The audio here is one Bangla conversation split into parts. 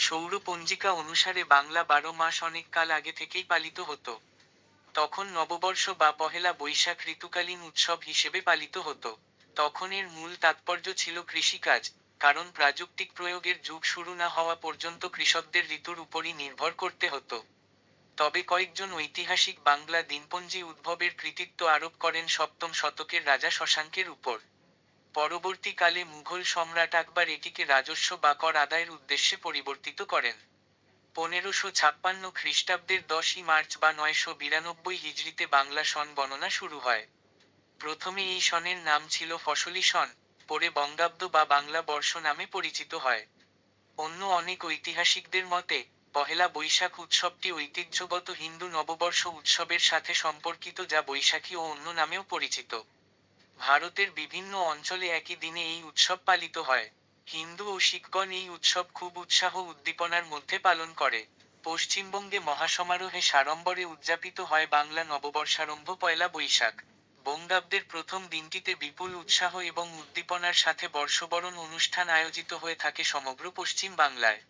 সৌর পঞ্জিকা অনুসারে বাংলা 12 মাস অনেক কাল আগে থেকেই পালিত হতো। তখন নববর্ষ বা পহেলা বৈশাখ ঋতুকালীন উৎসব হিসেবে পালিত হতো। তখন এর মূল তাৎপর্য ছিল কৃষিকাজ, কারণ প্রাযুক্তিক প্রয়োগের যুগ শুরু না হওয়া পর্যন্ত কৃষকদের ঋতুর উপরই নির্ভর করতে হতো। তবে কয়েকজন ঐতিহাসিক বাংলা দিনপঞ্জি উদ্ভবের কৃতিত্ব আরোপ করেন সপ্তম শতকের রাজা শশাঙ্কের উপর। পরবর্তীকালে মুঘল সম্রাট আকবর এটিকে রাজস্ব বা কর আদায়ের উদ্দেশ্যে পরিবর্তিত করেন। 1556 খ্রিস্টাব্দের 10ই মার্চ বা 992 হিজরিতে বাংলা সন গণনা শুরু হয়। প্রথমে এই সনের নাম ছিল ফসলি সন, পরে বঙ্গাব্দ বা বাংলা বর্ষ নামে পরিচিত হয়। অন্য অনেক ঐতিহাসিকদের মতে, পহেলা বৈশাখ উৎসবটি ঐতিহ্যগত হিন্দু নববর্ষ উৎসবের সাথে সম্পর্কিত, যা বৈশাখী ও অন্য নামেও পরিচিত। ভারতের বিভিন্ন অঞ্চলে একই দিনে এই উৎসব পালিত হয়। হিন্দু ও শিখগণ এই উৎসব খুব উৎসাহ উদ্দীপনার মধ্যে পালন করে। পশ্চিমবঙ্গে মহাসমারোহে সাড়ম্বরে উদযাপিত হয় বাংলা নববর্ষারম্ভ পয়লা বৈশাখ। বঙ্গাব্দের প্রথম দিনটিতে বিপুল উৎসাহ এবং উদ্দীপনার সাথে বর্ষবরণ অনুষ্ঠান আয়োজিত হয়ে থাকে সমগ্র পশ্চিম বাংলায়।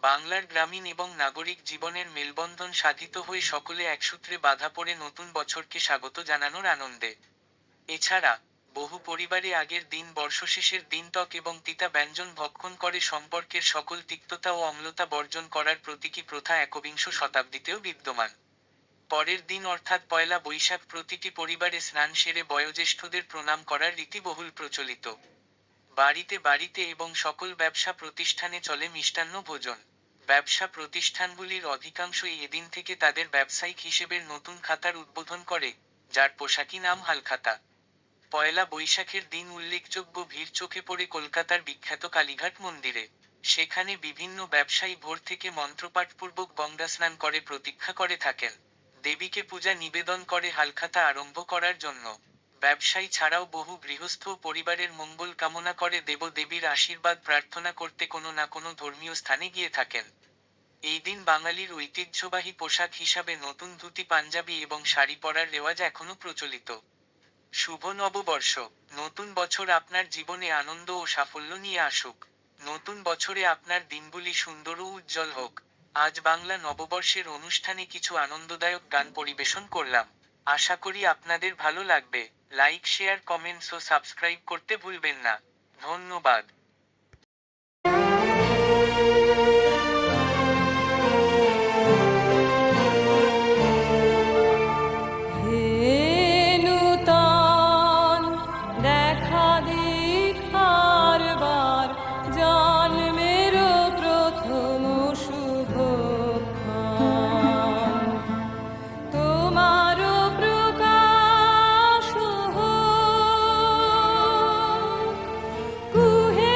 বাংলার গ্রামীণ এবং নাগরিক জীবনের মেলবন্ধন সাধিত হয়ে সকলে একসূত্রে বাঁধা পড়ে নতুন বছরকে স্বাগত জানানোর আনন্দে। এছাড়া, বহু পরিবারে আগের দিন বর্ষশেষের দিন টক এবং তিতা ব্যঞ্জন ভক্ষণ করে সম্পর্কের সকল তিক্ততা ও অম্লতা বর্জন করার প্রতীকী প্রথা একবিংশ শতাব্দীতেও বিদ্যমান। পরের দিন অর্থাৎ পয়লা বৈশাখ প্রতিটি পরিবারে স্নান সেরে বয়োজ্যেষ্ঠদের প্রণাম করার রীতি বহুল প্রচলিত। বাড়িতে বাড়িতে এবং সকল ব্যবসা প্রতিষ্ঠানে চলে মিষ্টান্ন ভোজন। ব্যবসা প্রতিষ্ঠানগুলির অধিকাংশই এদিন থেকে তাদের ব্যবসায়িক হিসেবের নতুন খাতার উদ্বোধন করে, যার পোশাকি নাম হালখাতা। পয়লা বৈশাখের দিন উল্লেখযোগ্য ভিড় চোখে পড়ে কলকাতার বিখ্যাত কালীঘাট মন্দিরে। সেখানে বিভিন্ন ব্যবসায়ী ভোর থেকে মন্ত্রপাঠপূর্বক গঙ্গা স্নান করে প্রতীক্ষা করে থাকেন। দেবীকে পূজা নিবেদন করে হালখাতা আরম্ভ করার জন্য। ব্যবসায়ী ছাড়াও বহু গৃহস্থ পরিবারের মঙ্গল কামনা করে দেব দেবীর আশীর্বাদ প্রার্থনা করতে কোনো না কোনো ধর্মীয় স্থানে গিয়ে থাকেন। এই দিন বাঙালির ঐতিহ্যবাহী পোশাক হিসাবে নতুন ধুতি পাঞ্জাবি এবং শাড়ি পরার রেওয়াজ এখনও প্রচলিত। শুভ নববর্ষ। নতুন বছর আপনার জীবনে আনন্দ ও সাফল্য নিয়ে আসুক। নতুন বছরে আপনার দিনগুলি সুন্দর ও উজ্জ্বল হোক। আজ বাংলা নববর্ষের অনুষ্ঠানে কিছু আনন্দদায়ক গান পরিবেশন করলাম। আশা করি আপনাদের ভালো লাগবে। লাইক, শেয়ার, কমেন্টস ও সাবস্ক্রাইব করতে ভুলবেন না। ধন্যবাদ। হে নূতন দেখা দেখার বার, জন্মেরও প্রথম শুভক্ষণ, তোমারও প্রকাশ হোক কুহে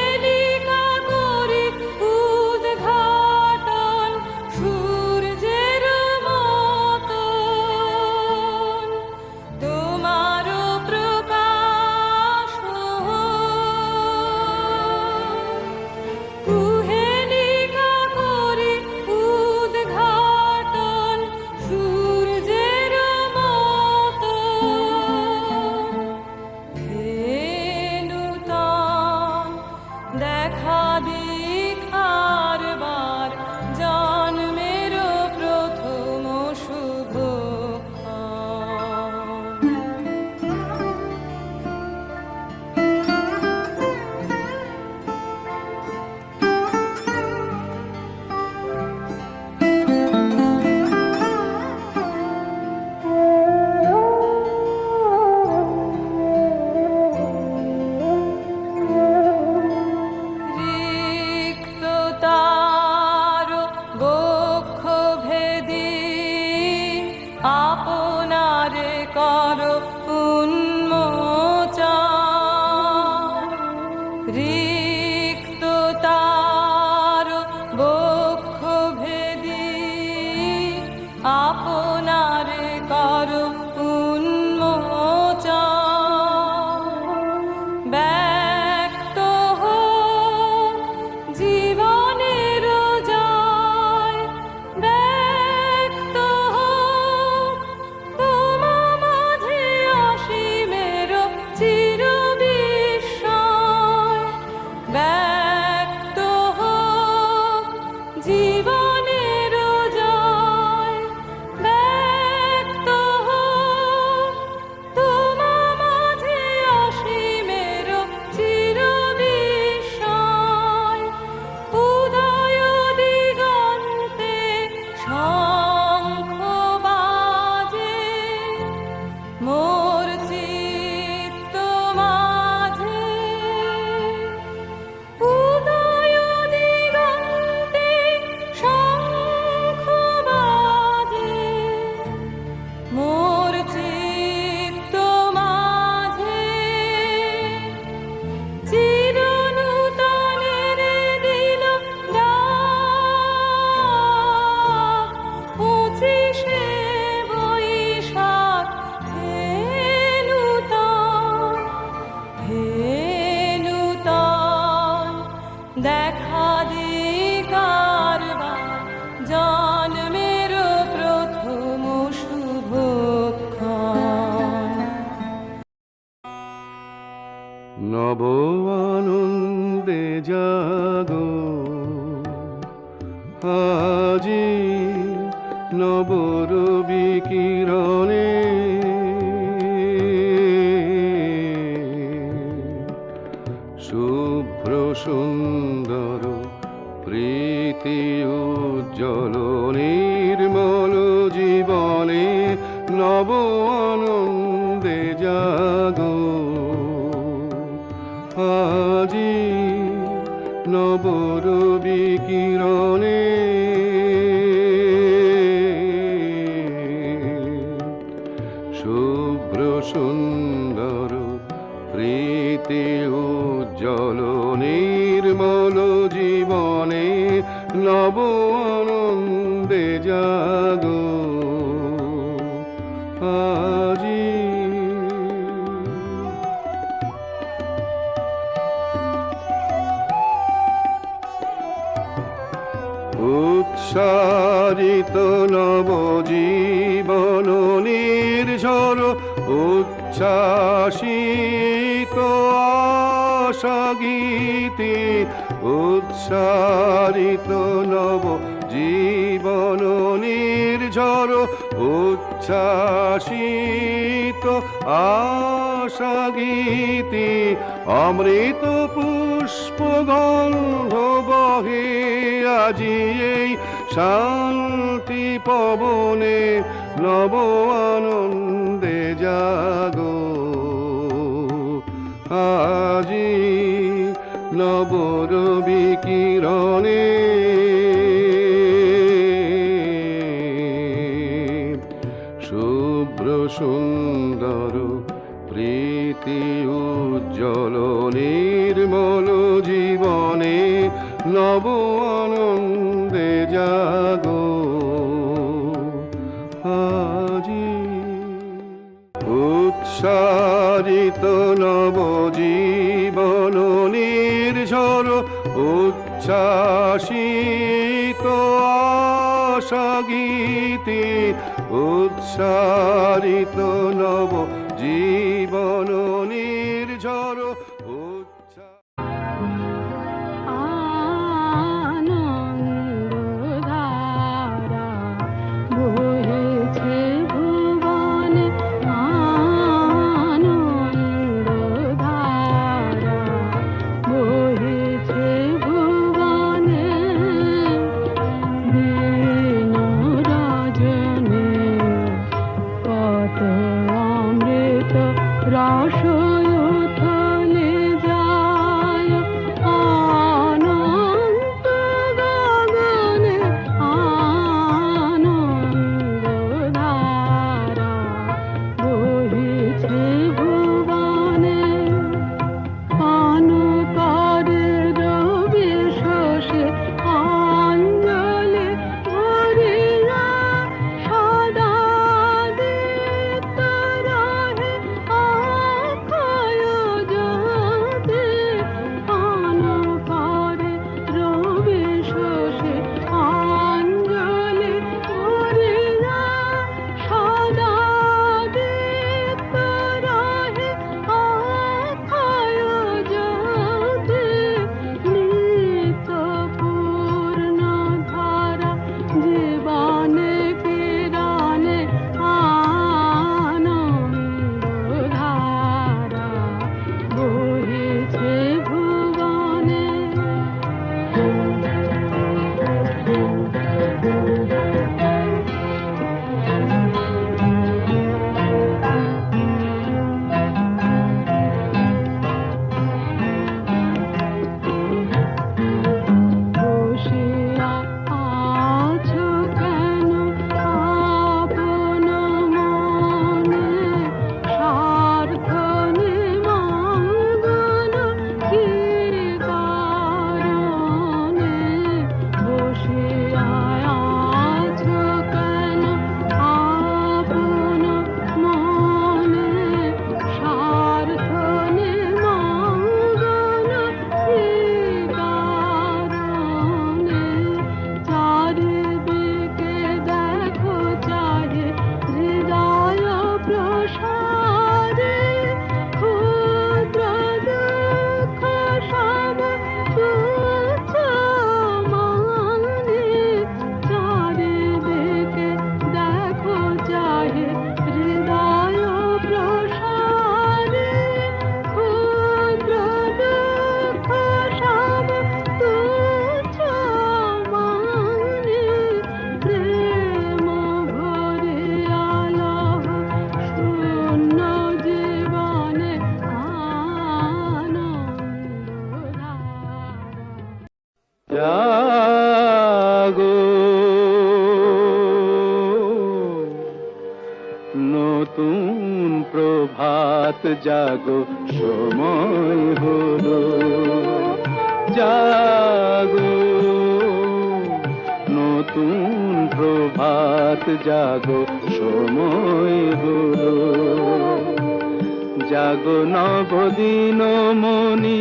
আজি নবরবি কিরণে শুভ্র সুন্দর প্রীতি উজ্জ্বল নির্মল জীবনে নব আনন্দে জাগো আজি নবরবি কিরণে শুভ্র সুন্দর প্রীতি উজ্জ্বল নির্মল জীবনে নব আনন্দে জাগো আজি উৎসারিত নব জীবন নির্ঝর উচ্ছ্বাসিত আশা গীতি উৎসারিত নব জীবন নির্ঝর উচ্ছ্বাসিত আশা গীতি অমৃত পুষ্প গন্ধ বহে আজি এই শান্তি পবনে নব আনন্দে জাগো আজি নবরবি কিরণে শুভ্র সুন্দর প্রীতি উজ্জ্বল নির্মল জীবনে নব আনন্দে জাগো আজি উৎসারিত নব জীবন নির্ঝর উচ্ছ্বাসিত আশা গীতি উৎসারিত নব জীবন নির্ঝর আনন্দধারা বহেছে ভুবনে আনন্দধারা বহেছে ভুবনে দিন রজনী কত অমৃত রস উথলে প্রভাত জাগো সময় হলো, জাগো নতুন প্রভাত জাগো সময় হলো, জাগো নবদিন মনি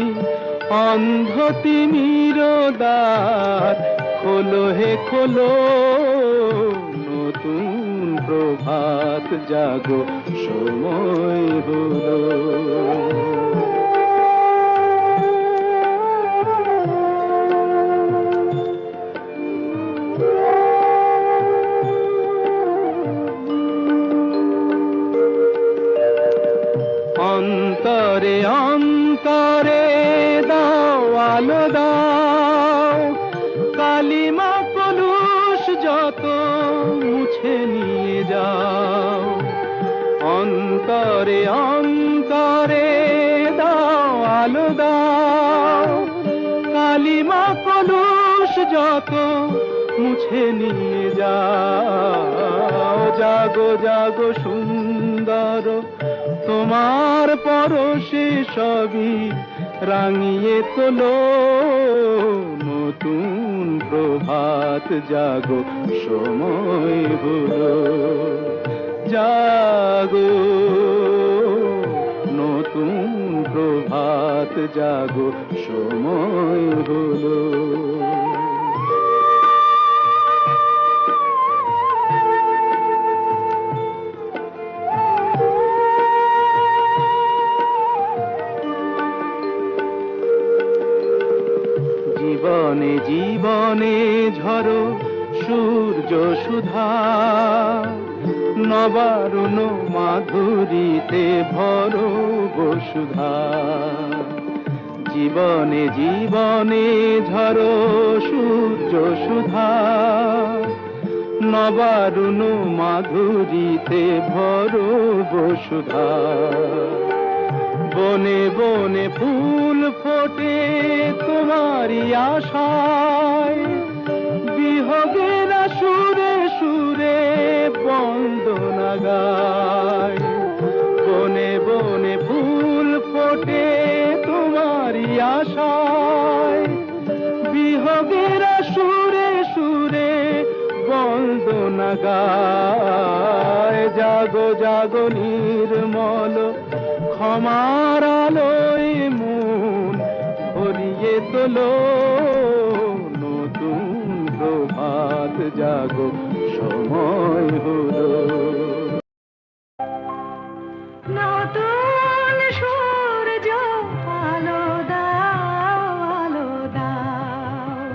অন্ধ তিমির দ্বার খোলো হে খোলো, নতুন প্রভাত জাগো সময় হলো। অন্তরে অন্তরে দাও আলো দাও, কালিমা কলুষ যত মুছে নিয়ে যাও। অন্তরে অন্তরে দাও আলো দাও, কালিমা কলুষ যত মুছে নিয়ে যাও। জাগো জাগো সুন্দর তোমার পরশে সবই রাঙিয়ে তোলো, নতুন প্রভাত জাগো সময় হলো, জাগো নতুন প্রভাত জাগো সময় হলো। জীবনে জীবনে ঝরো সূর্য সুধা, নবারুণ মাধুরীতে ভরো বসুধা। জীবনে জীবনে ঝরো সূর্য সুধা, নবারুণ মাধুরীতে ভরো বসুধা। বনে বনে ফুল ফোটে তোমারি আশায়, বিহগের সুরে সুরে বন্দনা গায়। বনে বনে ফুল ফোটে তোমারি আশায়, বিহগের সুরে সুরে বন্দনা গায়। জাগো জাগো নির্মল ক্ষমার আলোয় মন ভরিয়ে তোলো, নতুন প্রভাত জাগো সময় হলো। নতুন সূর্য আলো দাও আলো দাও,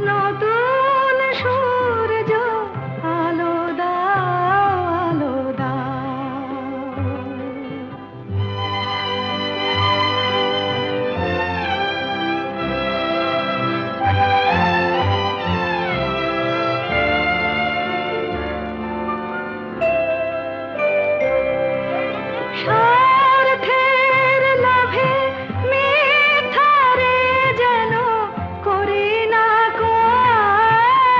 নতুন সূর্য আলো দাও আলো দাও। স্বার্থের লোভে মিথ্যারে যেন করি না কো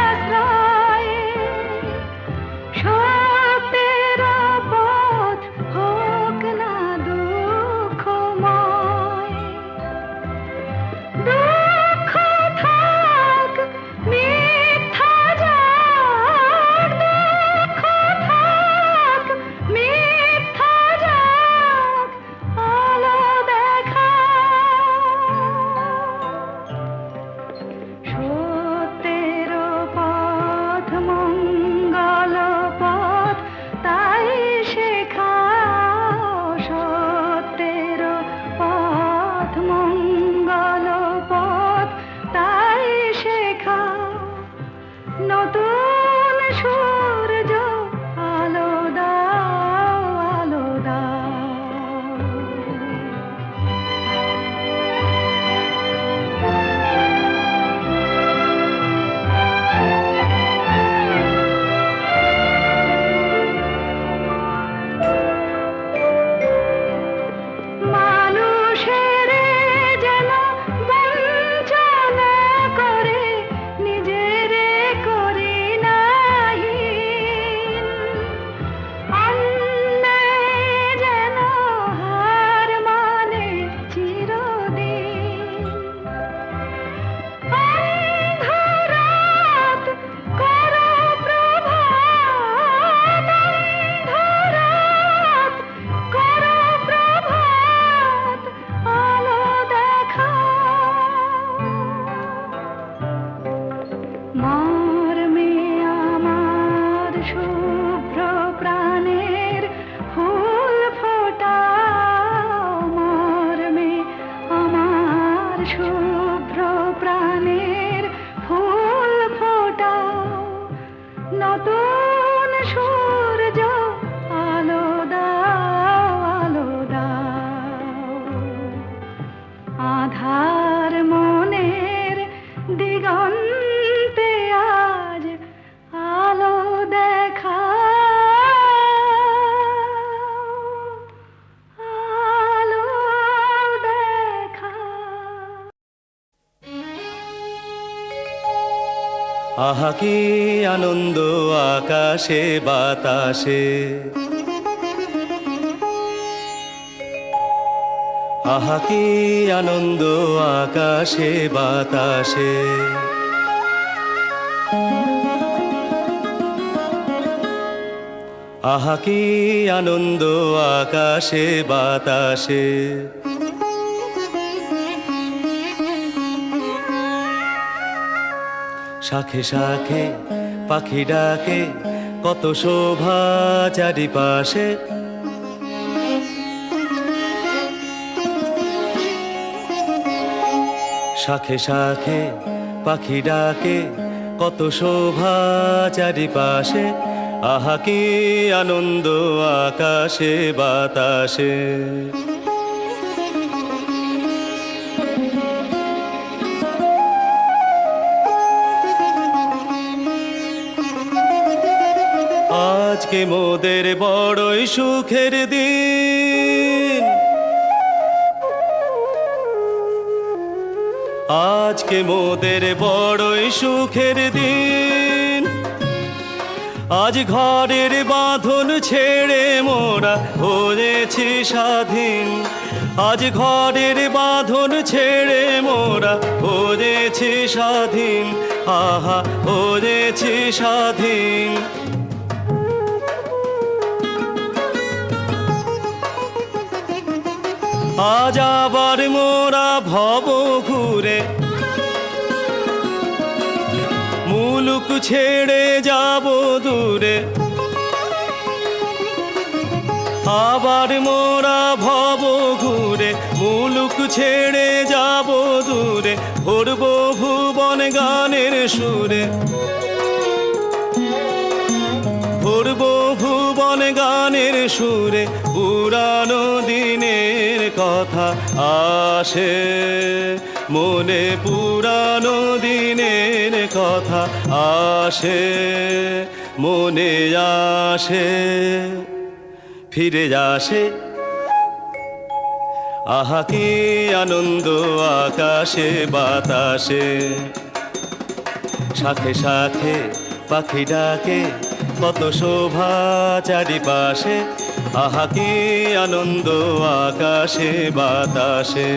আশ্রয়, মর্মে আমার শুভ্র প্রাণের ফুল ফোটাও, মর্মে আমার শুভ্র প্রাণের ফুল ফোটাও, নতুন সূর্য আলো দাও, আলো দাও, আধার মনের দিগন্তে আজ আলো দেখাও, আলো দেখাও। আহা কি আনন্দ আকাশে বাতাসে, আহা কি আনন্দ আকাশে বাতাসে, আহা কি আনন্দ আকাশে বাতাসে। শাখে শাখে পাখি ডাকে, কত শোভা চারিপাশে, শাখে শাখে পাখি ডাকে, কত শোভা চারিপাশে, আহা কি আনন্দ আকাশে বাতাসে। আজকে মোদের বড়ই সুখের দিন, আজকে মোদের বড়ই সুখের দিন, আজ ঘরের বাঁধন ছেড়ে মোরা হয়েছি স্বাধীন, আজ ঘরের বাঁধন ছেড়ে মোরা হয়েছি স্বাধীন, আহা হয়েছি স্বাধীন। আজ আবার মোরা ভব ঘুরে মুলুক ছেড়ে যাব দূরে, আবার মোরা ভব ঘুরে মুলুক ছেড়ে যাব দূরে, ভরব ভুবন গানের সুরে, ভরব ভুবন গানের সুরে, পুরানো দিনের কথা আসে মনে, পুরানো দিনের কথা আসে মনে, আসে ফিরে আসে। আহা কি আনন্দ আকাশে বাতাসে, শাখে শাখে পাখি ডাকে, কত শোভা চারিপাশে, আহা কি আনন্দ আকাশে বাতাসে।